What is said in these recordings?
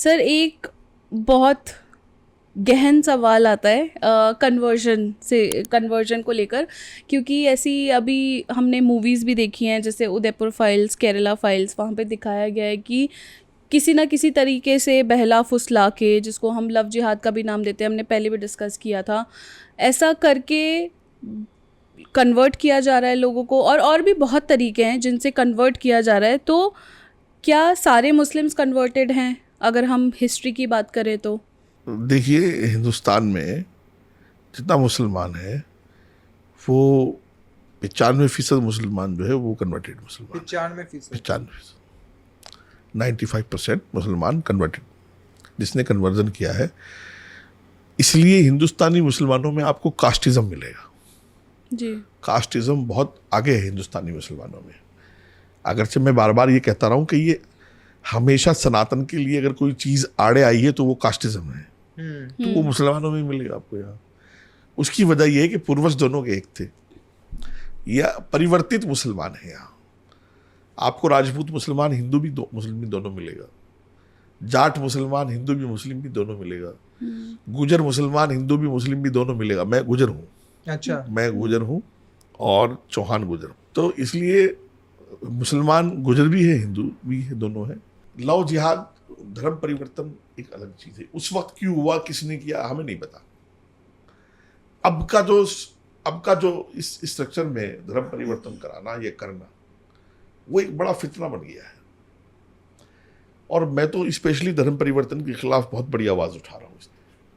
Sir एक बहुत गहन सवाल आता है कन्वर्जन को लेकर, क्योंकि ऐसी अभी हमने मूवीज़ भी देखी हैं जैसे उदयपुर फाइल्स, केरला फाइल्स। वहाँ पे दिखाया गया है कि किसी ना किसी तरीके से बहला फुसला के, जिसको हम लव जिहाद का भी नाम देते हैं, हमने पहले भी डिस्कस किया था, ऐसा करके कन्वर्ट किया जा रहा है लोगों को। और भी बहुत तरीके हैं जिनसे कन्वर्ट किया जा रहा है। तो क्या सारे मुस्लिम्स कन्वर्टेड हैं अगर हम हिस्ट्री की बात करें तो? देखिए, हिंदुस्तान में जितना मुसलमान है वो 95% मुसलमान जो है वो कन्वर्टेड मुसलमान। 95%, 95% मुसलमान कन्वर्टेड, जिसने कन्वर्जन किया है। इसलिए हिंदुस्तानी मुसलमानों में आपको कास्टिज्म मिलेगा जी। कास्टिज्म बहुत आगे है हिंदुस्तानी मुसलमानों में। अगरचे मैं बार बार ये कहता रहा हूँ कि ये हमेशा सनातन के लिए अगर कोई चीज़ आड़े आई है तो वो कास्टिज्म है, तो वो मुसलमानों में मिलेगा आपको यहाँ। उसकी वजह ये है कि पूर्वज दोनों के एक थे, या परिवर्तित मुसलमान है यहाँ। आपको राजपूत मुसलमान हिंदू भी मुस्लिम भी दोनों मिलेगा, जाट मुसलमान हिंदू भी मुस्लिम भी दोनों मिलेगा, गुजर मुसलमान हिंदू भी मुस्लिम भी दोनों मिलेगा। मैं गुजर हूँ। अच्छा। मैं गुजर हूँ और चौहान गुजर हूँ, तो इसलिए मुसलमान गुजर भी है, हिंदू भी है, दोनों है। लव जिहाद, धर्म परिवर्तन एक अलग चीज है। उस वक्त क्यों हुआ, किसने किया, हमें नहीं पता। अब का जो इस स्ट्रक्चर में धर्म परिवर्तन कराना, ये करना, वो एक बड़ा फितना बन गया है। और मैं तो स्पेशली धर्म परिवर्तन के खिलाफ बहुत बड़ी आवाज उठा रहा हूँ।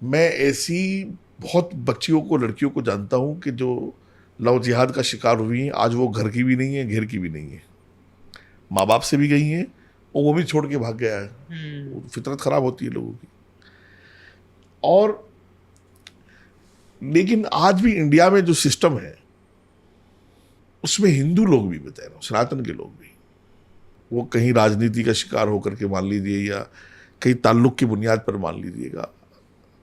मैं ऐसी बहुत बच्चियों को, लड़कियों को जानता हूँ कि जो लव जिहाद का शिकार हुई हैं, आज वो घर की भी नहीं है, घेर की भी नहीं है, माँ बाप से भी गई हैं और वो भी छोड़ के भाग गया है। फितरत खराब होती है लोगों की। और लेकिन आज भी इंडिया में जो सिस्टम है उसमें हिंदू लोग भी, बता रहा हूं, सनातन के लोग भी, वो कहीं राजनीति का शिकार होकर के मान लीजिए, या कहीं ताल्लुक की बुनियाद पर मान लीजिएगा,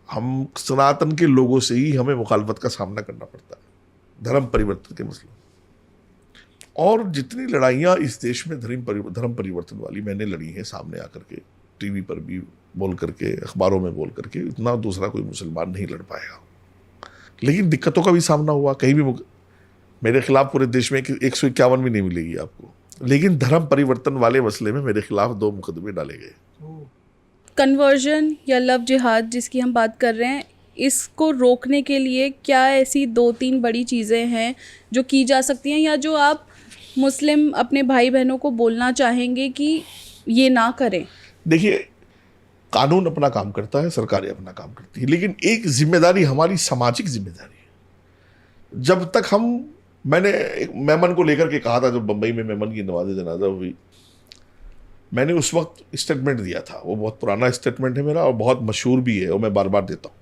हम सनातन के लोगों से ही हमें मुखालफत का सामना करना पड़ता है धर्म परिवर्तन के मसले। और जितनी लड़ाइयाँ इस देश में धर्म परिवर्तन वाली मैंने लड़ी हैं, सामने आकर के, टीवी पर भी बोल करके, अखबारों में बोल करके, इतना दूसरा कोई मुसलमान नहीं लड़ पाएगा। लेकिन दिक्कतों का भी सामना हुआ। कहीं भी मेरे खिलाफ पूरे देश में 151 भी नहीं मिलेगी आपको, लेकिन धर्म परिवर्तन वाले मसले में मेरे खिलाफ 2 मुकदमे डाले गए। कन्वर्जन या लव जिहाद जिसकी हम बात कर रहे हैं, इसको रोकने के लिए क्या ऐसी 2-3 बड़ी चीज़ें हैं जो की जा सकती हैं, या जो आप मुस्लिम अपने भाई बहनों को बोलना चाहेंगे कि ये ना करें? देखिए, कानून अपना काम करता है, सरकारें अपना काम करती है, लेकिन एक जिम्मेदारी हमारी सामाजिक जिम्मेदारी है। जब तक मैंने एक मेमन को लेकर के कहा था, जब बम्बई में मेमन की नमाज़ जनाजा हुई, मैंने उस वक्त स्टेटमेंट दिया था। वो बहुत पुराना स्टेटमेंट है मेरा और बहुत मशहूर भी है, और मैं बार बार देता हूँ।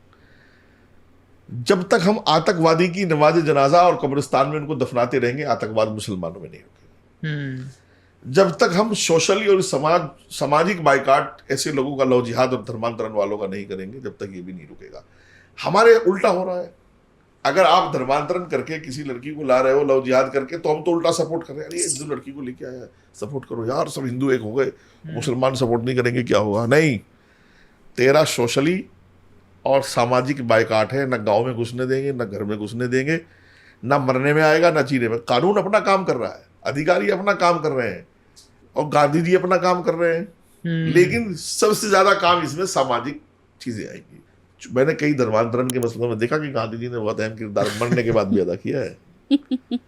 जब तक हम आतंकवादी की नमाज जनाजा और कब्रिस्तान में उनको दफनाते रहेंगे, आतंकवाद मुसलमानों में नहीं रुकेगा। जब तक हम सोशली और सामाजिक बाइकाट ऐसे लोगों का, लव जिहाद और धर्मांतरण वालों का नहीं करेंगे, जब तक ये भी नहीं रुकेगा। हमारे उल्टा हो रहा है। अगर आप धर्मांतरण करके किसी लड़की को ला रहे हो लव जिहाद करके, तो हम तो उल्टा सपोर्ट कर रहे हैं। अरे हिंदू लड़की को लेके आया, सपोर्ट करो यार, सब हिंदू एक हो गए, मुसलमान सपोर्ट नहीं करेंगे, क्या होगा? नहीं, तेरा सोशली और सामाजिक बाइकाट है। न गांव में घुसने देंगे, न घर में घुसने देंगे, न मरने में आएगा, न जीने में। कानून अपना काम कर रहा है, अधिकारी अपना काम कर रहे हैं, और गांधी जी अपना काम कर रहे हैं। लेकिन सबसे ज्यादा काम इसमें सामाजिक चीजें आएंगी। मैंने कई धर्मांतरण के मसलों में देखा कि गांधी जी ने बहुत अहम किरदार मरने के बाद भी अदा किया है।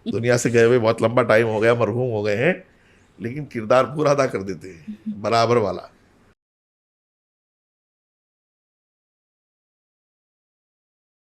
दुनिया से गए हुए बहुत लंबा टाइम हो गया, मरहूम हो गए हैं, लेकिन किरदार पूरा अदा कर देते हैं, बराबर वाला।